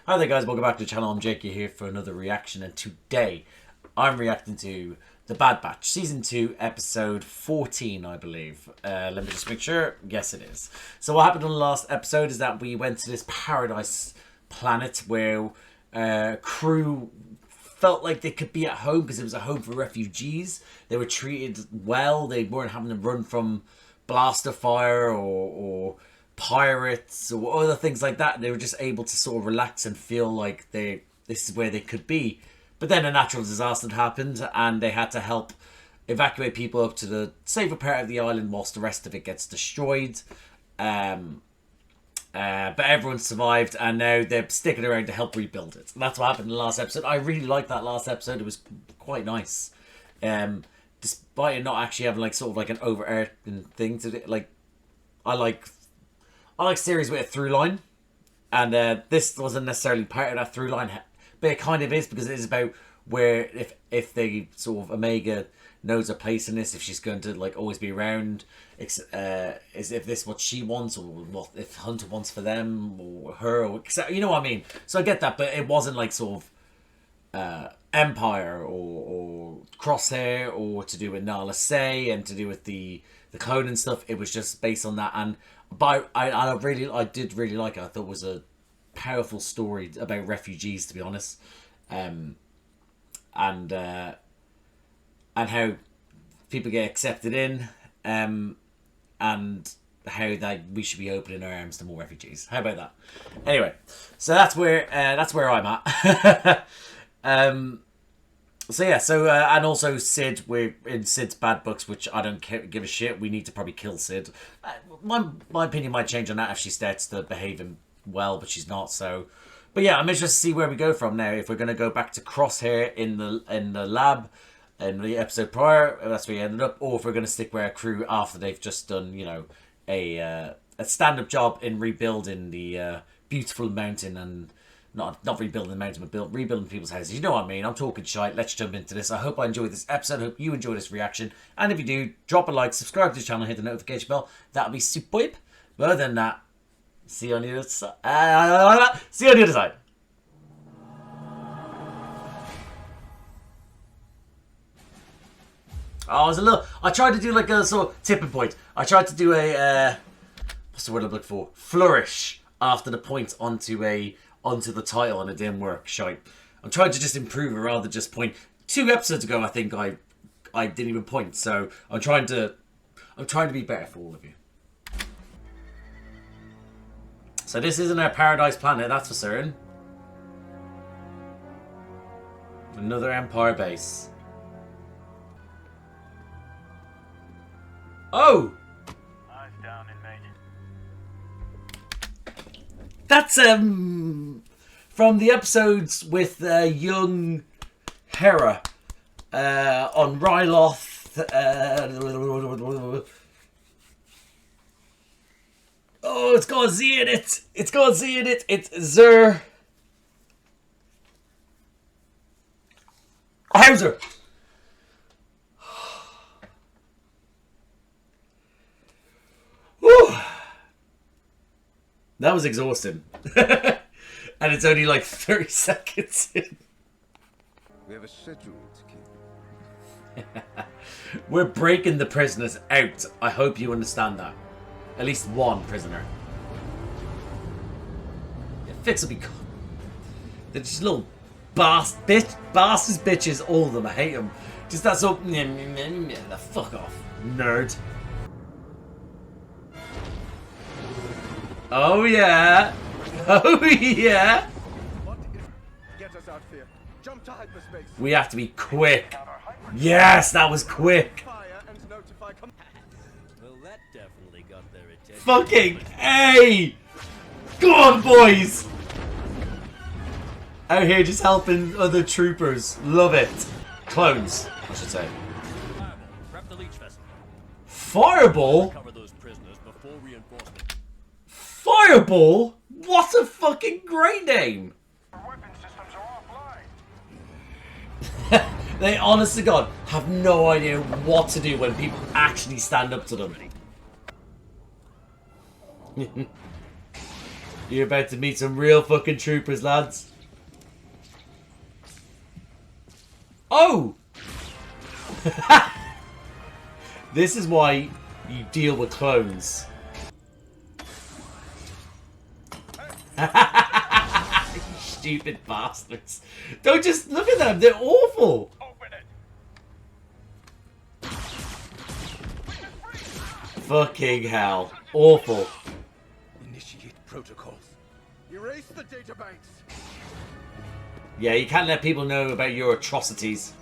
Hi there guys, welcome back to the channel. I'm Jakey here for another reaction, and today I'm reacting to The Bad Batch Season 2 Episode 14, I believe. Let me just make sure. Yes, it is. So what happened on the last episode is that we went to this paradise planet where crew felt like they could be at home because it was a home for refugees. They were treated well. They weren't having to run from blaster fire or pirates or other things like that. They were just able to sort of relax and feel like this is where they could be. But then a natural disaster happened and they had to help evacuate people up to the safer part of the island whilst the rest of it gets destroyed. But everyone survived and now they're sticking around to help rebuild it. And that's what happened in the last episode. I really liked that last episode. It was quite nice. Despite it not actually having like sort of like an overarching thing to it. Like I like series with a through line, and this wasn't necessarily part of that through line, but it kind of is because it is about where if they sort of Omega knows her place in this, if she's going to like always be around, is if this what she wants or what if Hunter wants for them or her, or you know what I mean. So I get that, but it wasn't like sort of Empire or Crosshair or to do with Nala Se and to do with the clone and stuff. It was just based on that, and but I did really like it. I thought it was a powerful story about refugees, to be honest, and how people get accepted in, and how that we should be opening our arms to more refugees. How about that? Anyway, so that's where I'm at. So yeah, and also Sid, we're in Sid's bad books, which I don't give a shit. We need to probably kill Sid. My opinion might change on that if she starts to behave well, but she's not. So, but yeah, I'm interested to see where we go from now. If we're going to go back to Crosshair in the lab in the episode prior, that's where we ended up, or if we're going to stick with our crew after they've just done, you know, a stand-up job in rebuilding the beautiful mountain and. Not rebuilding the mountain, but rebuilding people's houses. You know what I mean. I'm talking shite. Let's jump into this. I hope I enjoyed this episode. I hope you enjoy this reaction. And if you do, drop a like, subscribe to the channel, hit the notification bell. That'll be superb. But other than that, see you on the other side. See you on the other side. Oh, I tried to do like a sort of tipping point. I tried to do a, what's the word I'm looking for? Flourish after the point onto the title, and it didn't work. Shite. I'm trying to just improve it rather than just point. 2 episodes ago, I think I didn't even point. So I'm trying to be better for all of you. So this isn't our paradise planet, that's for certain. Another Empire base. Oh! That's from the episodes with young Hera on Ryloth. Oh, it's got a Z in it. It's got a Z in it. It's Zer Hauser. Whew. That was exhausting. And it's only like 30 seconds in. We have a schedule to keep. We're breaking the prisoners out. I hope you understand that. At least one prisoner. Yeah, Fix will be cool. They're just little bastards, bitches, all of them. I hate them. Just that sort of... The fuck off, nerd. Oh yeah! Oh yeah! Get us out here. Jump to hyperspace. We have to be quick. Yes, that was quick. Well, that definitely got their attention. Fucking A! Go on, boys! Out here just helping other troopers. Love it. Clones, I should say. Prep the leech vessel. Fireball? Cover those prisoners before reinforcement. Fireball? What a fucking great name! Weapon systems are offline. They, honest to God, have no idea what to do when people actually stand up to them. You're about to meet some real fucking troopers, lads. Oh! This is why you deal with clones. You stupid bastards. Don't just look at them, they're awful. Fucking hell. Awful. Initiate protocols. Erase the databanks. Yeah, you can't let people know about your atrocities.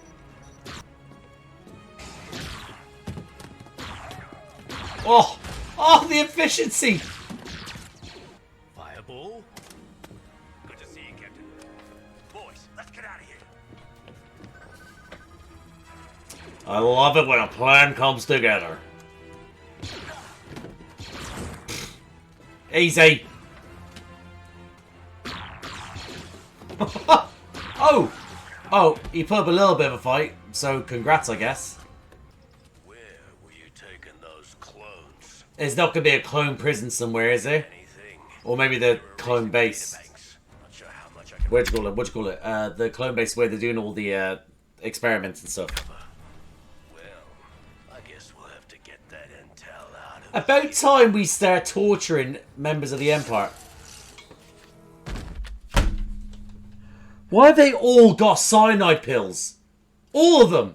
Oh! Oh, the efficiency! Fireball? Good to see you, Captain. Boys, let's get out of here. I love it when a plan comes together. Easy. Oh! Oh, you put up a little bit of a fight, so congrats, I guess. Where were you taking those clones? There's not going to be a clone prison somewhere, is there? Anything? Or maybe the clone base. Not sure how much I can What'd you call it? The clone base where they're doing all the experiments and stuff. Well, I guess we'll have to get that intel out of About time we start torturing members of the Empire. Why have they all got cyanide pills? All of them.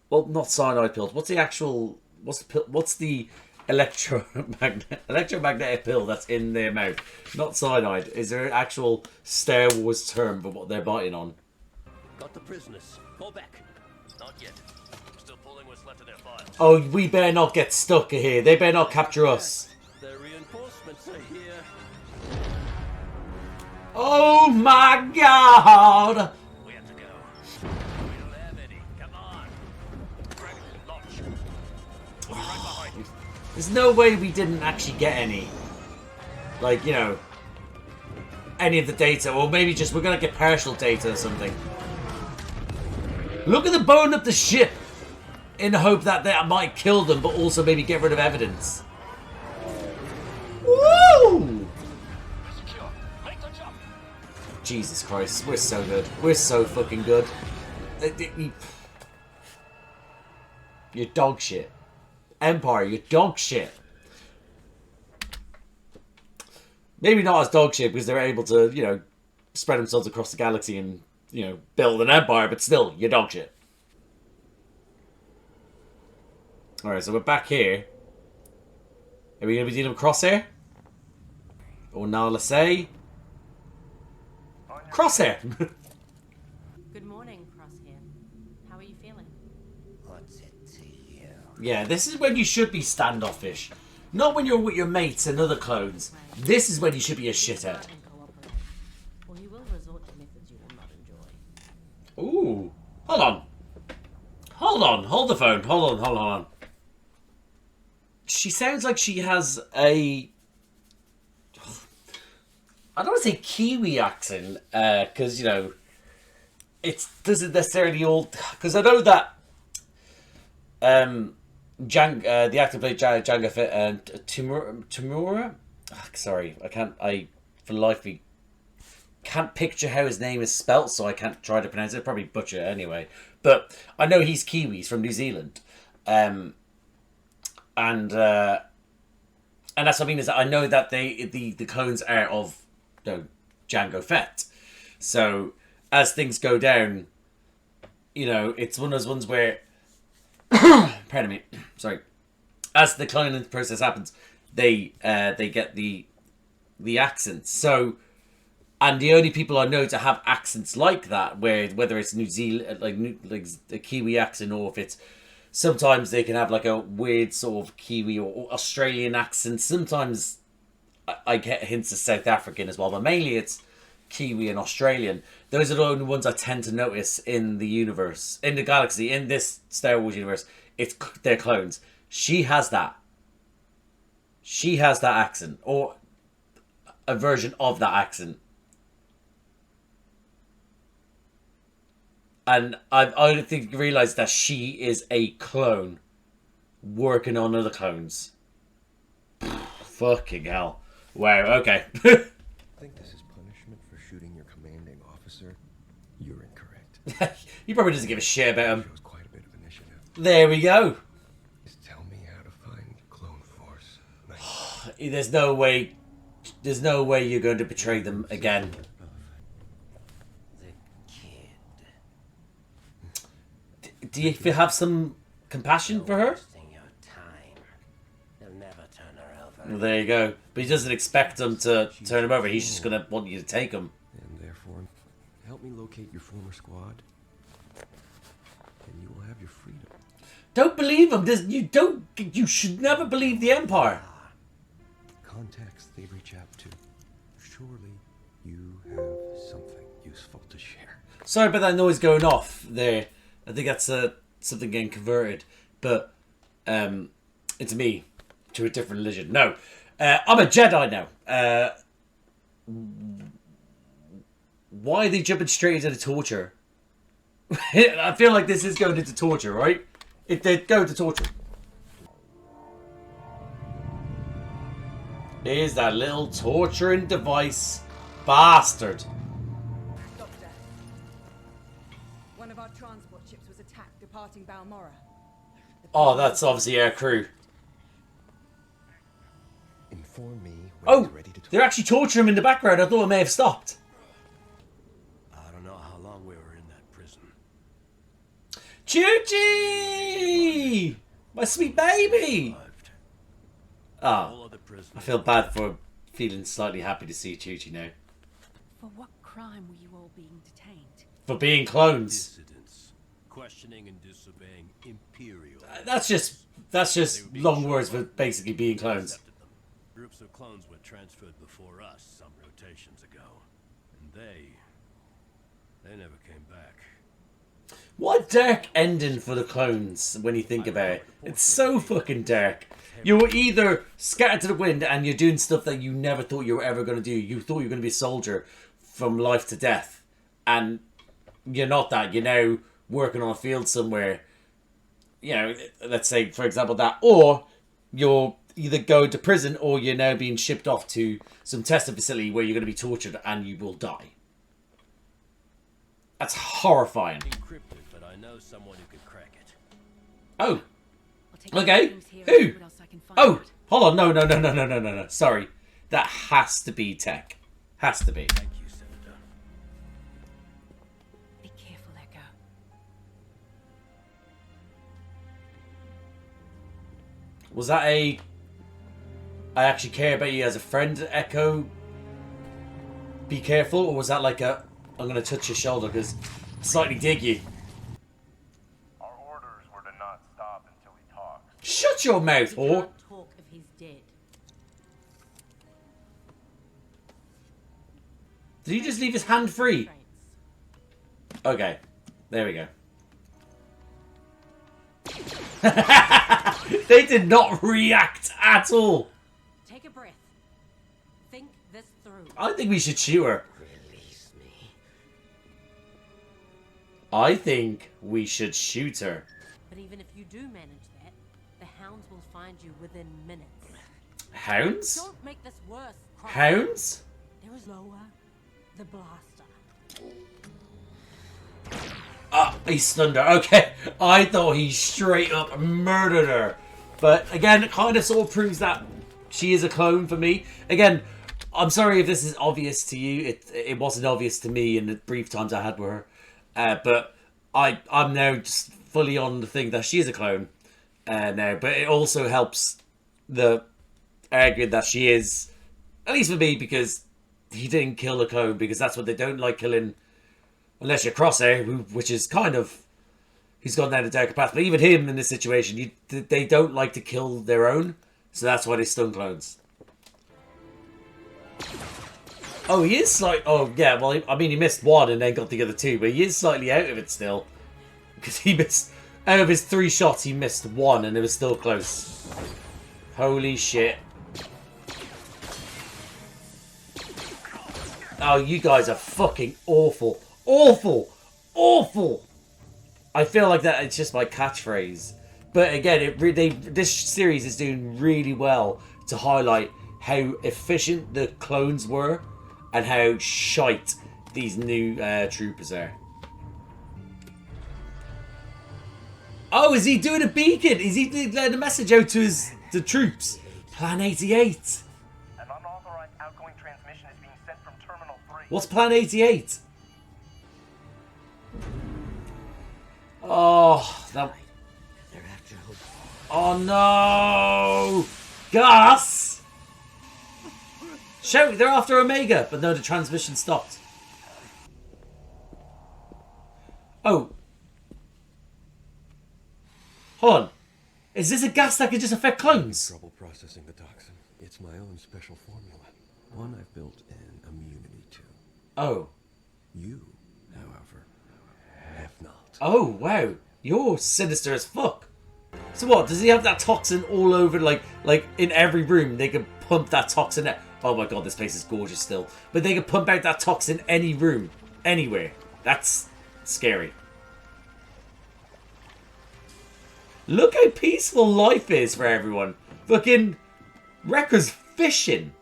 Well, not cyanide pills. What's the actual? What's the electromagnetic pill that's in their mouth? Not cyanide. Is there an actual Star Wars term for what they're biting on? Got the prisoners. Pull back. Not yet. Still pulling what's left of their files. Oh, we better not get stuck here. They better not capture us. The reinforcements are here. Oh my God! We have to go. We don't have any. Come on. Dragon, launch. We'll be right behind you. There's no way we didn't actually get any. Like, you know, any of the data. Or maybe just we're going to get partial data or something. Look at the bone up the ship. In the hope that that might kill them, but also maybe get rid of evidence. Woo! Jesus Christ, we're so good. We're so fucking good. You're dog shit. Empire, you're dog shit. Maybe not as dog shit because they're able to, you know, spread themselves across the galaxy and, you know, build an empire, but still, you're dog shit. Alright, so we're back here. Are we going to be dealing with Crosshair? Or now let's say... Crosshair! Good morning, Crosshair. How are you feeling? What's it to you? Yeah, this is when you should be standoffish. Not when you're with your mates and other clones. This is when you should be a shithead. And cooperate, or he will resort to methods you will not enjoy. Ooh. Hold on. Hold on. Hold the phone. Hold on. She sounds like she has a... I don't want to say Kiwi accent, because, you know, it doesn't necessarily all... Because I know that the actor played Jango Fett and Tamura? Sorry, I for the life of me can't picture how his name is spelt, so I can't try to pronounce it. Probably butcher it anyway. But I know he's Kiwi, he's from New Zealand. And that's what I mean, is that I know that the clones are of... No, Jango Fett. So as things go down, you know, it's one of those ones where pardon me, sorry. As the cloning process happens, they get the accents. So, and the only people I know to have accents like that, whether it's New Zealand, like a Kiwi accent, or if it's sometimes they can have like a weird sort of Kiwi or Australian accent. Sometimes I get hints of South African as well, but mainly it's Kiwi and Australian. Those are the only ones I tend to notice in the universe, in the galaxy, in this Star Wars universe. They're clones. She has that. She has that accent, or a version of that accent. And I don't think you realise that she is a clone working on other clones. Fucking hell. Wow, okay. Think this is punishment for shooting your commanding officer? You're incorrect. He probably doesn't give a shit about him. Shows quite a bit of initiative. There we go. Just tell me how to find clone force. There's no way you're going to betray them again. The kid. Do you have some compassion for her? Wasting your time. They'll never turn her over. Well, there you go. But he doesn't expect them to turn him over. He's just going to want you to take him. And therefore, help me locate your former squad, and you will have your freedom. Don't believe him. You should never believe the Empire. Contacts they reach out to. Surely you have something useful to share. Sorry about that noise going off there. I think that's something getting converted. But it's me to a different religion. No. I'm a Jedi now. Why are they jumping straight into the torture? I feel like this is going into torture, right? If they go to torture. Is that little torturing device bastard? Doctor, one of our transport ships was attacked departing Balmora. Oh, that's obviously our crew. Inform me when Oh, it's ready to talk. they're actually torturing him in the background. I thought it may have stopped. I don't know how long we were in that prison. Chuchi! My sweet baby! Survived. Oh, All of the prisoners. I feel bad for feeling slightly happy to see Chuchi now. For what crime were you all being detained? For being clones. Dissidents. Questioning and disobeying Imperial. That's just long words for basically being clones. Accepted them. Groups of clones were transferred before us some rotations ago. And they never came back. What a dark ending for the clones when you think about it. It's so fucking dark. You were either scattered to the wind and you're doing stuff that you never thought you were ever going to do. You thought you were going to be a soldier from life to death. And you're not that. You're now working on a field somewhere. You know, let's say, for example, that. Or you're either going to prison or you're now being shipped off to some testing facility where you're going to be tortured and you will die. That's horrifying. Encrypted, but I know someone who could crack it. Oh. I'll take Okay. the things here Who? and see what else I can find Oh, out. hold on. No. Sorry. That has to be tech. Has to be. Thank you, Senator. Be careful, Echo. Was that a... I actually care about you as a friend, Echo? Be careful? Or was that like a... I'm going to touch your shoulder because I slightly dig you. Our orders were to not stop until he talks. Shut your mouth, He whore. can't talk if he's dead. Did he just leave his hand free? Trains. Okay. There we go. They did not react at all. Take a breath. Think this through. I think we should shoot her. Release me. I think we should shoot her. But even if you do manage that, the hounds will find you within minutes. Hounds? Don't make this worse, Crosshair. Hounds? There is lower the blaster. Ah, he stunned her. Okay. I thought he straight up murdered her. But again, it kind of sort of proves that she is a clone for me. Again, I'm sorry if this is obvious to you. It wasn't obvious to me in the brief times I had with her. But I'm now just fully on the thing that she is a clone now. But it also helps the argument that she is, at least for me, because he didn't kill a clone, because that's what they don't like killing, unless you're Crosshair, which is kind of, he's gone down a darker path. But even him in this situation, they don't like to kill their own, so that's why they stun clones. Oh, he is slightly... Oh, yeah, well, I mean, he missed one and then got the other two, but he is slightly out of it still. Because he missed... Out of his 3 shots, he missed 1, and it was still close. Holy shit. Oh, you guys are fucking awful. Awful! Awful! I feel like that it's just my catchphrase. But again, this series is doing really well to highlight how efficient the clones were and how shite these new troopers are. Oh, is he doing a beacon? Is he letting a message out to the troops? Plan 88. An unauthorized outgoing transmission is being sent from Terminal 3. What's Plan 88? Oh, that... They're after Hope. Oh no! Gus! Shout, they're after Omega, but no, the transmission stopped. Oh. Hold on. Is this a gas that can just affect clones? Trouble processing the toxin. It's my own special formula. One I've built an immunity to. Oh. You, however, have not. Oh, wow. You're sinister as fuck. So what, does he have that toxin all over, like in every room? They can pump that toxin out. Oh my god, this place is gorgeous still. But they can pump out that toxin any room, anywhere. That's scary. Look how peaceful life is for everyone. Fucking Wrecker's fishing.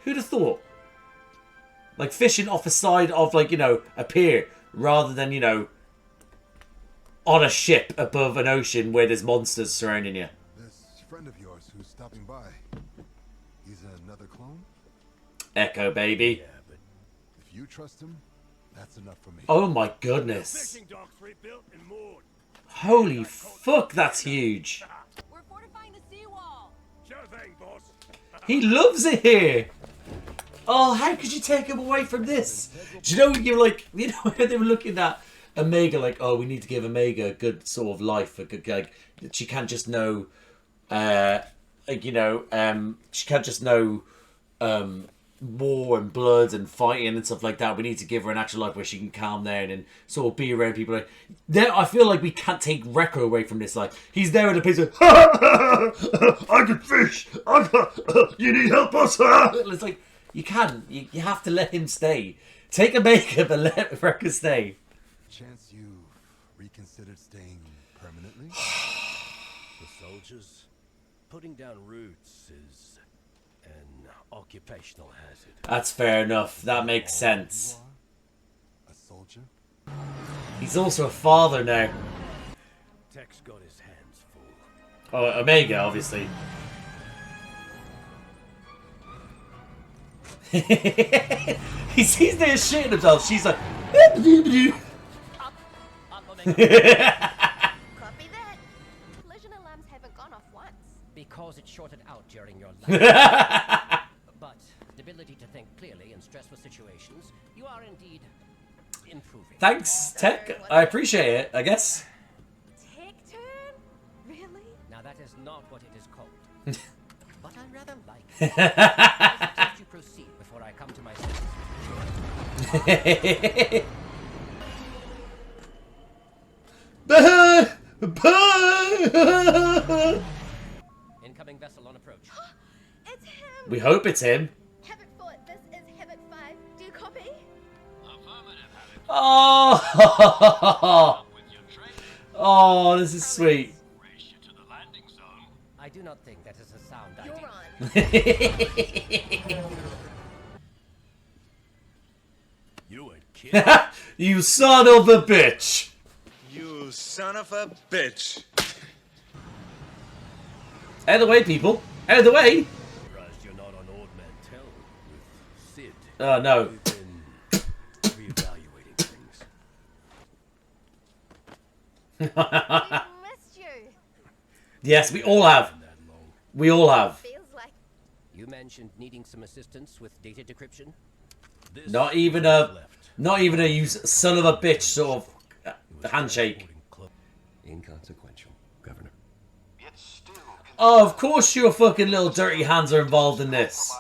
Who'd have thought? Like fishing off the side of, like, you know, a pier rather than, you know, on a ship above an ocean where there's monsters surrounding you. This friend of yours who's stopping by, he's another clone? Echo, baby. Yeah, but If you trust him, that's enough for me. Oh my goodness. fishing docks rebuilt and moored. Holy fuck, that's huge. We're fortifying the seawall. Sure thing, boss. He loves it here. Oh, how could you take him away from this? Do you know, you're like, you know, they were looking at Omega like, oh, we need to give Omega a good sort of life, a good, like, she can't just know, like, you know, she can't just know, war and blood and fighting and stuff like that. We need to give her an actual life where she can calm down and sort of be around people. Like, there, I feel like we can't take Wrecker away from this. Like, he's there at a place like, I can fish. You need help us. It's like, you can't. You have to let him stay. Take a makeup and let Wrecker stay. Chance you've reconsidered staying permanently? The soldiers, putting down roots is an occupational hazard. That's fair enough. That makes sense. A soldier? He's also a father now. Tech's got his hands full. Oh, Omega, obviously. He sees they're shitting himself. She's like, Up, Omega. Copy that. Collision alarms haven't gone off once. Because it shorted out during your life. But the ability to think clearly in stressful situations, you are indeed improving. thanks, Tech. I appreciate it, I guess. Tech turn? Really? Now that is not what it is called. But I rather like it. I suggest you proceed before I come to my senses. Incoming vessel on approach. It's him! We hope it's him. Habit 4, this is Habit 5. Do you copy? Oh, oh, this is sweet. I do not think that is a sound You're idea. on. You ain't kidding. You son of a bitch. You son of a bitch. Out of the way, people. Out of the way. Surprised you're not on Old Man Tell with Sid. Oh, no. We've been reevaluating things. We missed you. Yes, we all have. Been that long. We all have. Feels like You mentioned needing some assistance with data decryption. This Not even is a, left. not even a you son of a bitch sort of handshake. Inconsequential, Governor. Oh, of course your fucking little dirty hands are involved in this.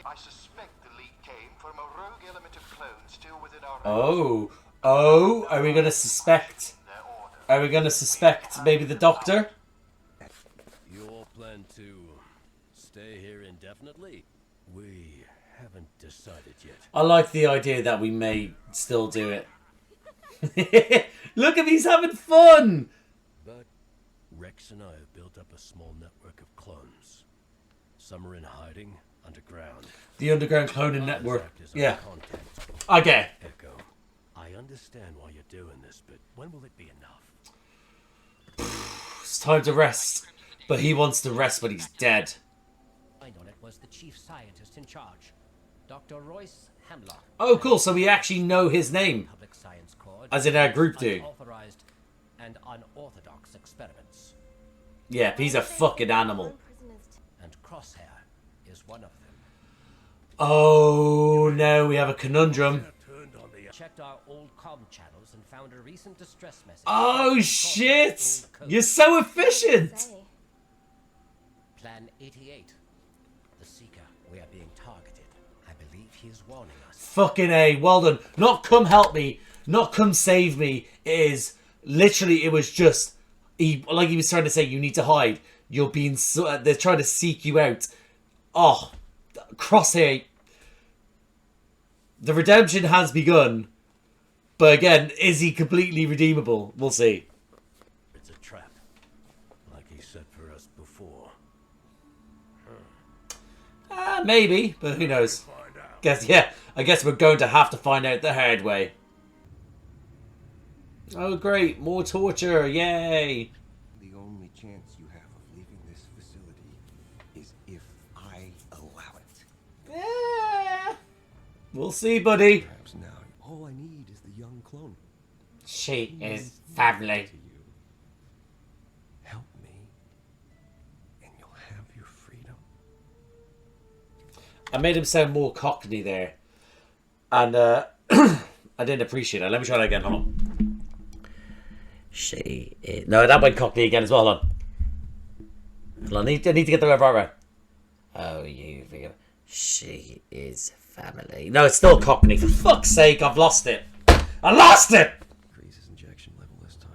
I suspect the leak came from a rogue element of clones still within our Oh, oh, are we gonna suspect? Are we gonna suspect maybe the Doctor? You all plan to stay here indefinitely? We haven't decided yet. I like the idea that we may still do it. Look at he's having fun. But Rex and I have built up a small network of clones. Some are in hiding underground. The underground cloning Others network. act as our Yeah, contacts. I get it. Echo, I understand why you're doing this, but when will it be enough? It's time to rest. But he wants to rest, but he's dead. On it was the chief scientist in charge, Dr. Royce Hemlock. Oh, cool. So we actually know his name. Public Science Corps. As in our group do. Unauthorized and unorthodox experiments. Yeah, he's a fucking animal. And Crosshair is one of them. Oh, no, we have a conundrum. Checked our old comm channels and found a recent distress message. Oh, shit. You're so efficient. Plan 88. The Seeker. We are being targeted. I believe he is warning us. Fucking A. Well done. Not come help me. Not come save me. It is literally, it was just, like he was trying to say, you need to hide. You're being, they're trying to seek you out. Oh, Crosshair. The redemption has begun. But again, is he completely redeemable? We'll see. It's a trap, like he said for us before. Maybe, but who knows? I guess we're going to have to find out the hard way. Oh great, more torture, yay! The only chance you have of leaving this facility is if I allow it. Yeah. We'll see, buddy. Perhaps now, all I need is the young clone. She is family. To you. Help me, and you'll have your freedom. I made him sound more cockney there. And I didn't appreciate it. Let me try that again, hold on. She is... No, that went cockney again as well, hold on. Hold on, I need to get the word right. Oh, you... She is family. No, it's still cockney. For fuck's sake, I've lost it. I lost it! Increase his injection level this time.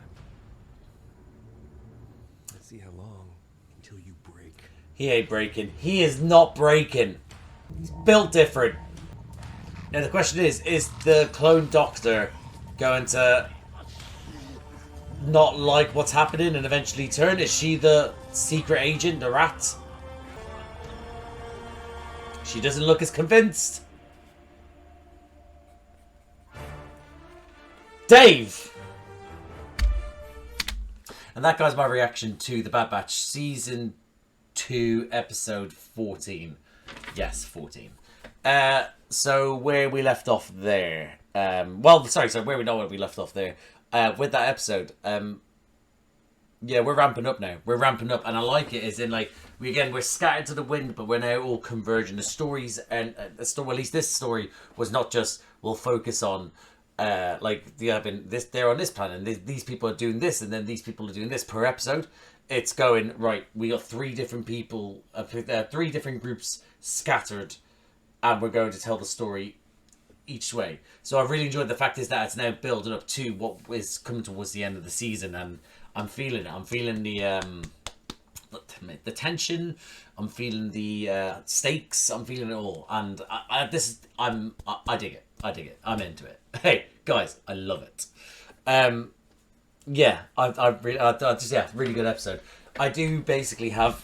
Let's see how long until you break. He ain't breaking. He is not breaking. He's built different. Now the question is the clone doctor going to not like what's happening and eventually turn? Is she the secret agent, the rat? She doesn't look as convinced. Dave! And that guy's my reaction to The Bad Batch Season 2, Episode 14. Yes, 14. So where we left off there. Where we left off there. With that episode. Yeah, we're ramping up now. We're ramping up, and I like it. As in, like, we're scattered to the wind, but we're now all converging. The stories and at least this story was not just we'll focus on they're on this planet, and these people are doing this, and then these people are doing this per episode. It's going right. We got 3 different people, 3 different groups scattered, and we're going to tell the story each way. So I really enjoyed the fact is that it's now building up to what is coming towards the end of the season, and I'm feeling it. I'm feeling the tension. I'm feeling the stakes. I'm feeling it all, and I dig it. I dig it. I'm into it. Hey guys, I love it. Yeah, really good episode. I do basically have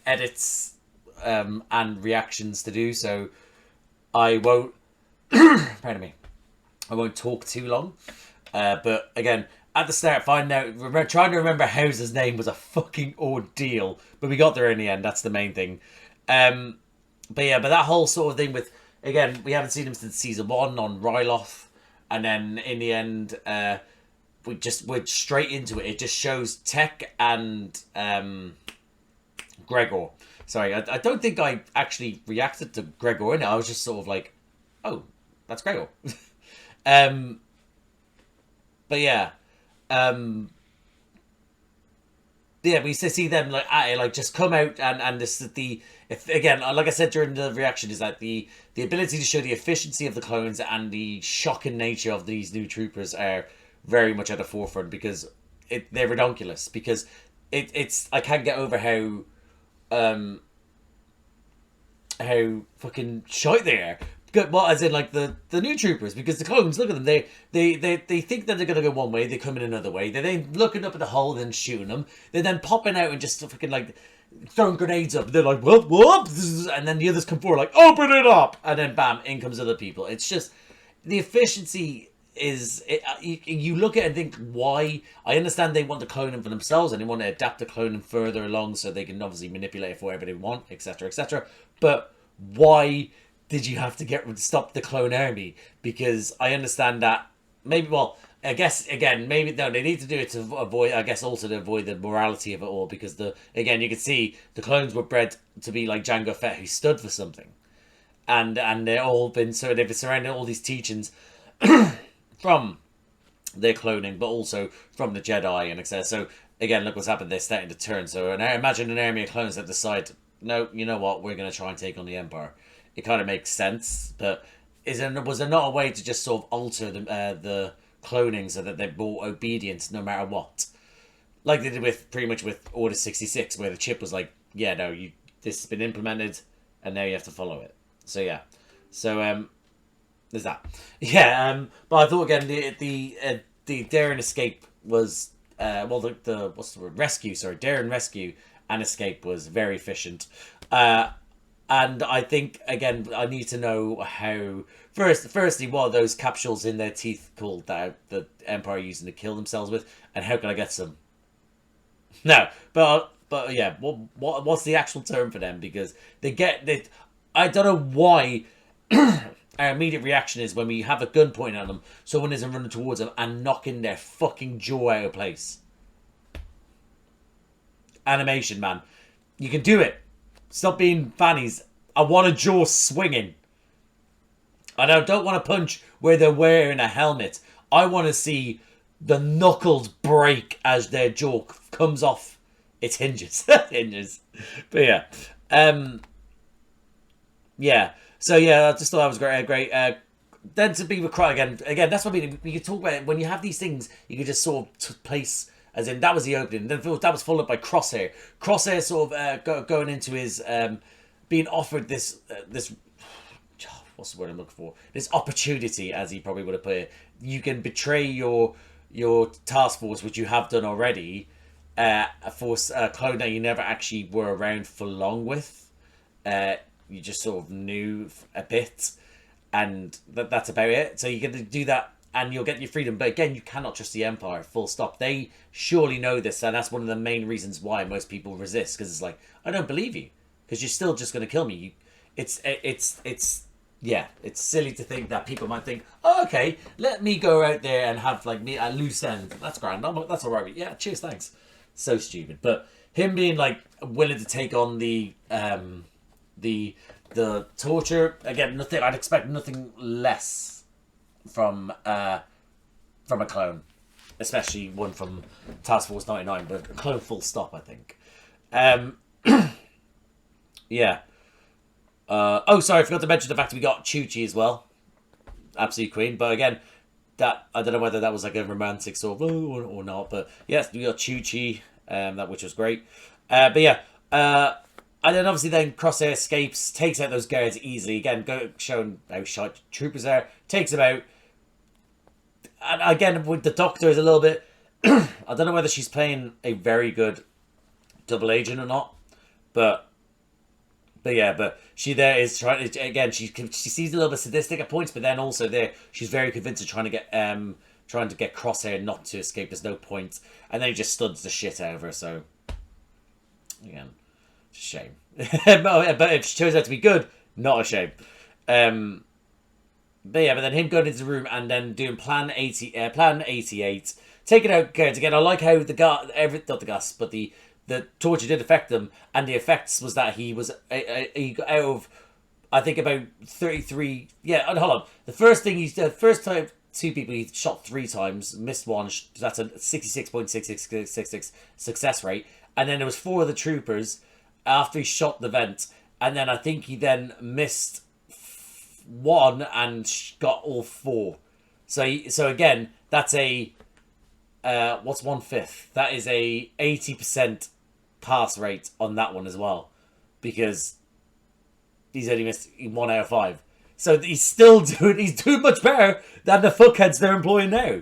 edits and reactions to do, so I won't. Pardon me. I won't talk too long. But again, at the start, trying to remember House's name was a fucking ordeal, but we got there in the end. That's the main thing. But that whole sort of thing with, again, we haven't seen him since season 1 on Ryloth, and then in the end, we're straight into it. It just shows Tech and Gregor. Sorry, I don't think I actually reacted to Gregor in it. I was just sort of like, oh, that's Gregor. But yeah. We see them like at it, like just come out and this again, like I said during the reaction, is that the ability to show the efficiency of the clones and the shocking nature of these new troopers are very much at the forefront, because they're redonkulous, because it's I can't get over how fucking shite they are. Well, as in like the new troopers, because the clones, look at them, they think that they're gonna go one way, they come in another way, they're then looking up at the hole, then shooting them, they're then popping out and just fucking like throwing grenades up. They're like, whoop, whoop. And then the others come forward like, open it up. And then bam, in comes other people. It's just, the efficiency is, you look at it and think, why? I understand they want to clone them for themselves and they want to adapt the cloning further along so they can obviously manipulate it for whatever they want, etc., etc. But why did you have to stop the clone army? Because I understand that maybe, well, I guess, again, maybe, no, they need to do it to avoid, I guess, also to avoid the morality of it all, because, again, you can see the clones were bred to be like Jango Fett, who stood for something. And they've been surrounding all these teachings from their cloning, but also from the Jedi and etc. So, again, look what's happened, they're starting to turn. So, imagine an army of clones that decide, no, you know what, we're going to try and take on the Empire. It kind of makes sense, but was there not a way to just sort of alter the cloning so that they're more obedient no matter what, like they did with pretty much with Order 66, where the chip was like, yeah, no, this has been implemented and now you have to follow it. So yeah, so there's that. Yeah, but I thought again the dare and escape was well, the what's the word, dare and rescue and escape was very efficient. And I think, again, I need to know how... Firstly, what are those capsules in their teeth called that the Empire are using to kill themselves with? And how can I get some? No, but yeah, what's the actual term for them? Because I don't know why our immediate reaction is when we have a gun pointing at them, someone isn't running towards them and knocking their fucking jaw out of place. Animation, man. You can do it. Stop being fannies. I want a jaw swinging. And I don't want to punch where they're wearing a helmet. I want to see the knuckles break as their jaw comes off its hinges. Hinges. But yeah. Yeah. So yeah, I just thought that was great. Then to be with Cry again, that's what I mean. You can talk about it. When you have these things, you can just sort of place... As in, that was the opening. Then that was followed by Crosshair. Crosshair sort of going into his... being offered this... what's the word I'm looking for? This opportunity, as he probably would have put it. You can betray your task force, which you have done already, for a clone that you never actually were around for long with. You just sort of knew a bit. And that's about it. So you get to do that. And you'll get your freedom. But again, you cannot trust the Empire, full stop. They surely know this, and that's one of the main reasons why most people resist. Because it's like, I don't believe you. Because you're still just going to kill me. It's silly to think that people might think, oh, okay, let me go out there and have like me a loose end. That's grand. That's all right. Yeah, cheers, thanks. So stupid. But him being like willing to take on the torture, again, nothing. I'd expect nothing less from a clone, especially one from Task Force 99, but a clone full stop, I think. Yeah. Oh, sorry, I forgot to mention the fact that we got Chuchi as well. Absolute queen. But again, that I don't know whether that was like a romantic sort of or not. But yes, we got Chuchi, which was great. But yeah, and then obviously then Crosshair escapes, takes out those guards easily. Again, showing how sharp troopers are. Takes them out. And again, with the Doctor is a little bit... I don't know whether she's playing a very good double agent or not. But yeah, but she there is trying to... Again, she seems a little bit sadistic at points, but then also there, she's very convinced of trying to get Crosshair not to escape. There's no point. And then he just studs the shit out of her, so... Again, it's a shame. But if she turns out to be good, not a shame. But yeah, but then him going into the room and then doing Plan 88, taking out guards again. I like how the torture did affect them, and the effects was that he got out of, I think, about 33. Yeah, hold on. The first time 2 people he shot 3 times, missed 1. That's a 66.6666 success rate, and then there was 4 of the troopers after he shot the vent, and then I think he then missed 1 and got all 4. So again, that's a what's 1/5? That is a 80% pass rate on that one as well, because he's only missed 1 out of 5. So he's doing much better than the fuckheads they're employing now,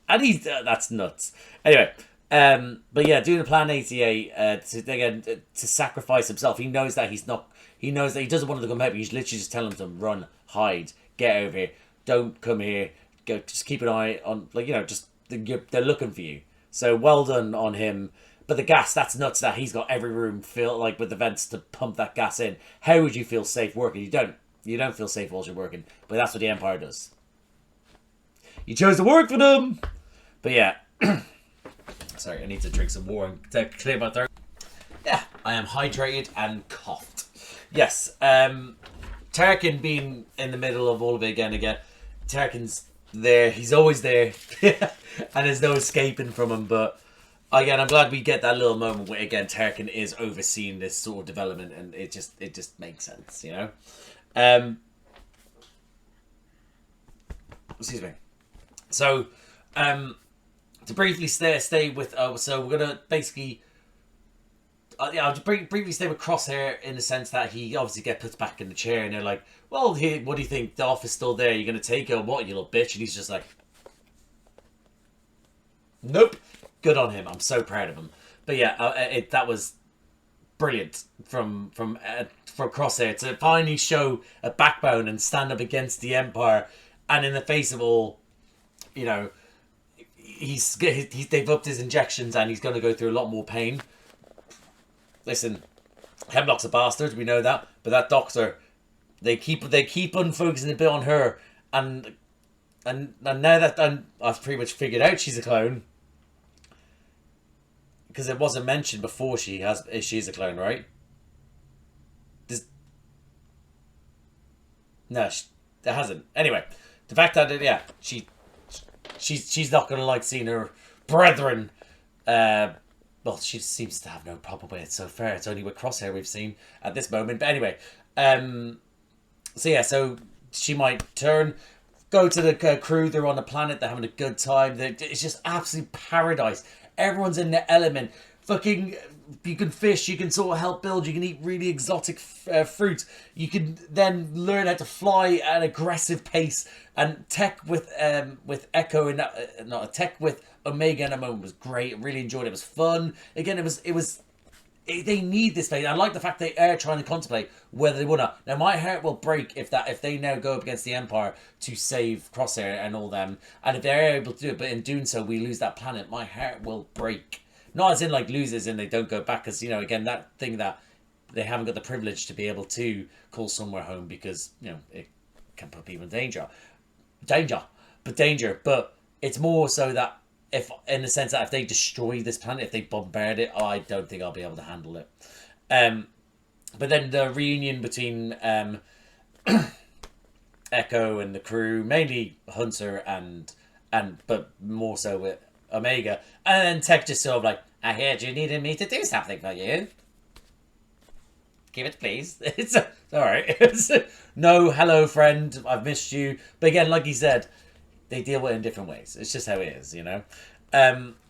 and that's nuts. Anyway, But yeah, doing the plan 88 to sacrifice himself. He knows that he's not. He knows that he doesn't want them to come out. But he's literally just telling them to run, hide, get over here. Don't come here. Go. Just keep an eye on. Like, you know, just they're looking for you. So well done on him. But the gas, that's nuts that he's got every room filled like with the vents to pump that gas in. How would you feel safe working? You don't. You don't feel safe whilst you're working. But that's what the Empire does. You chose to work for them. But yeah. Sorry, I need to drink some water and clear my throat. Yeah, I am hydrated and coughed. Yes, Tarkin being in the middle of all of it again. Tarkin's there. He's always there. And there's no escaping from him. But again, I'm glad we get that little moment where, again, Tarkin is overseeing this sort of development. And it just makes sense, you know? Excuse me. So, to briefly stay with, so we're gonna basically, I'll just briefly stay with Crosshair in the sense that he obviously gets put back in the chair, and they're like, "Well, here, what do you think? The office still there? You're gonna take it or what, you little bitch?" And he's just like, "Nope." Good on him. I'm so proud of him. But yeah, that was brilliant from Crosshair to finally show a backbone and stand up against the Empire, and in the face of all, you know. They've upped his injections and he's going to go through a lot more pain. Listen, Hemlock's a bastard, we know that, but that doctor, they keep unfocusing a bit on her, and now that I've pretty much figured out she's a clone, because it wasn't mentioned before she's a clone, right? No, it hasn't. Anyway, the fact that she's not going to like seeing her brethren. Well, she seems to have no problem with it so far. It's only with Crosshair we've seen at this moment. But anyway, so yeah, so she might go to the crew. They're on the planet. They're having a good time. It's just absolute paradise. Everyone's in their element. Fucking, you can fish. You can sort of help build. You can eat really exotic fruit. You can then learn how to fly at an aggressive pace. And tech with Echo in that, not tech with Omega in that moment was great. I really enjoyed it. It was fun. Again, they need this phase. I like the fact they are trying to contemplate whether they wanna. Now my heart will break if they now go up against the Empire to save Crosshair and all them, and if they're able to do it, but in doing so we lose that planet. My heart will break. Not as in like losers and they don't go back, because, you know, again, that thing that they haven't got the privilege to be able to call somewhere home, because, you know, it can put people in danger. But it's more so that if, in the sense that if they destroy this planet, if they bombard it, I don't think I'll be able to handle it. But then the reunion between Echo and the crew, mainly Hunter but more so with Omega, and then Tech just sort of like, "I heard you needed me to do something for you. Give it, please." It's alright. No, hello, friend. I've missed you. But again, like he said, they deal with it in different ways. It's just how it is, you know?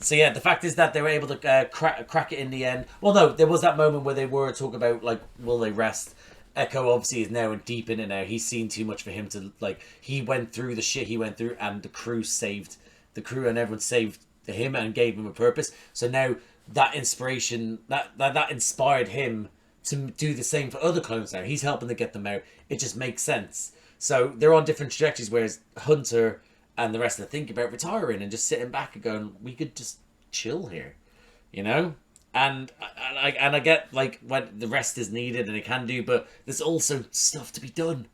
So yeah, the fact is that they were able to crack it in the end. Well, no, there was that moment where they were talking about, like, will they rest? Echo obviously is now deep in it now. He's seen too much for him to, like, he went through the shit he went through, and the crew and everyone saved him and gave him a purpose. So now that inspiration, that inspired him to do the same for other clones now. He's helping to get them out. It just makes sense. So they're on different trajectories, whereas Hunter and the rest of them think about retiring and just sitting back and going, we could just chill here, you know? And I get, like, when the rest is needed and it can do, but there's also stuff to be done.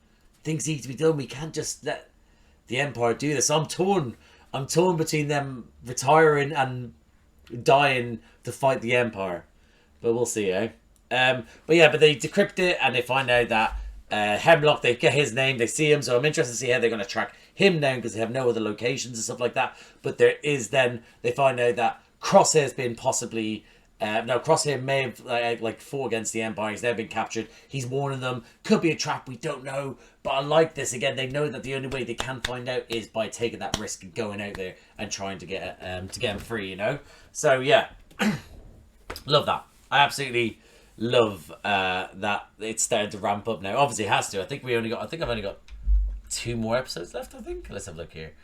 Things need to be done. We can't just let the Empire do this. So I'm torn between them retiring and dying to fight the Empire. But we'll see, eh? But they decrypt it and they find out that Hemlock, they get his name, they see him, so I'm interested to see how they're going to track him down, because they have no other locations and stuff like that. But there is then, they find out that Crosshair's been possibly... Crosshair may have fought against the Empire. He's now been captured. He's warning them. Could be a trap. We don't know. But I like this. Again, they know that the only way they can find out is by taking that risk and going out there and trying to get him free. You know. So yeah, love that. I absolutely love that it's started to ramp up now. Obviously, it has to. I think I've only got 2 more episodes left. I think. Let's have a look here.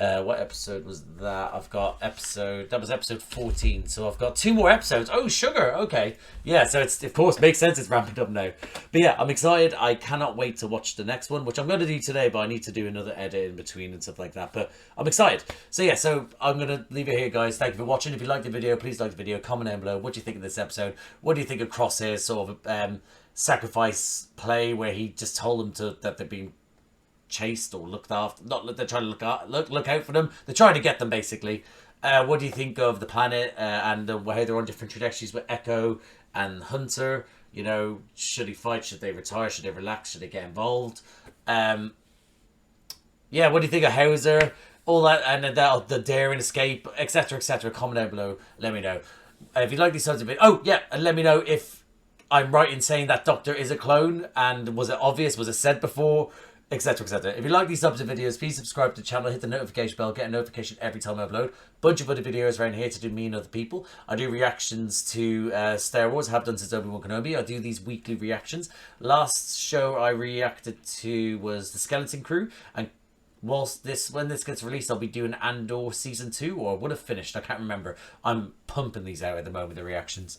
What episode was that? That was episode 14, so I've got 2 more episodes. Oh, sugar, okay. Yeah, so it's, of course, makes sense, it's ramping up now. But yeah, I'm excited. I cannot wait to watch the next one, which I'm going to do today, but I need to do another edit in between and stuff like that. But I'm excited. So yeah, so I'm going to leave it here, guys. Thank you for watching. If you liked the video, please like the video, comment down below. What do you think of this episode? What do you think of Crosshair's sort of sacrifice play, where he just told them that they're being chased or looked after? Not they're trying to look out for them. They're trying to get them, basically. What do you think of the planet and how they're on different trajectories with Echo and Hunter? You know, should he fight? Should they retire? Should they relax? Should they get involved? Yeah, what do you think of Hauser? All that, and the daring escape, etc., etc. Comment down below. Let me know. If you like these sorts of videos. Oh, yeah, and let me know if I'm right in saying that Doctor is a clone, and was it obvious? Was it said before? Etc, etc. If you like these types of videos, please subscribe to the channel, hit the notification bell, get a notification every time I upload. Bunch of other videos around here to do me and other people. I do reactions to Star Wars, have done since Obi-Wan Kenobi. I do these weekly reactions. Last show I reacted to was the Skeleton Crew, and whilst when this gets released, I'll be doing Andor Season 2, or would have finished, I can't remember. I'm pumping these out at the moment, the reactions.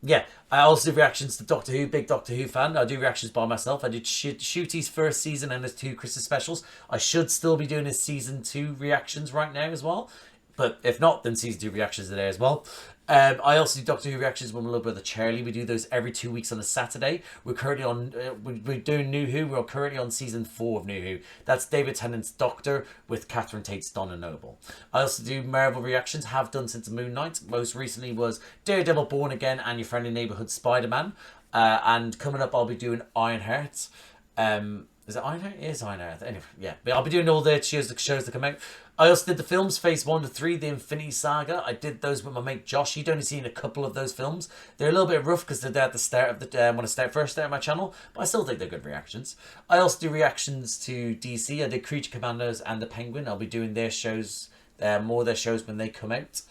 Yeah, I also do reactions to Doctor Who, big Doctor Who fan. I do reactions by myself. I did Shooty's first season and his 2 Christmas specials. I should still be doing his Season 2 reactions right now as well. But if not, then Season 2 reactions are there as well. I also do Doctor Who reactions with my little brother Charlie. We do those every 2 weeks on a Saturday. We're currently on, we're doing New Who. We're currently on Season 4 of New Who. That's David Tennant's Doctor with Catherine Tate's Donna Noble. I also do Marvel reactions, have done since Moon Knight. Most recently was Daredevil Born Again and Your Friendly Neighborhood Spider-Man. And coming up, I'll be doing Ironheart. Is it Ironheart? It is Ironheart. Anyway, yeah. But I'll be doing all the shows that come out. I also did the films, Phase 1 to 3, the Infinity Saga. I did those with my mate Josh. You'd only seen a couple of those films. They're a little bit rough because they're at the start of the when I first start my channel, but I still think they're good reactions. I also do reactions to DC. I did Creature Commandos and The Penguin. I'll be doing their shows, more of their shows when they come out.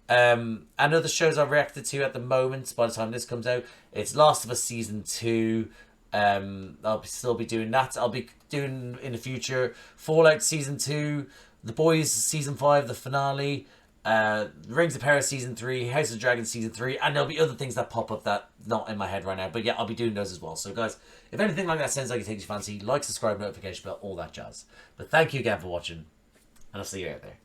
And other shows I've reacted to at the moment, by the time this comes out, it's Last of Us Season 2. I'll still be doing that. I'll be doing in the future Fallout Season 2, The Boys Season 5, the finale, Rings of Power Season 3, House of Dragons Season 3, and there'll be other things that pop up that not in my head right now. But yeah, I'll be doing those as well. So guys, if anything like that sounds like it takes you fancy, like, subscribe, notification bell, all that jazz. But thank you again for watching, and I'll see you out there.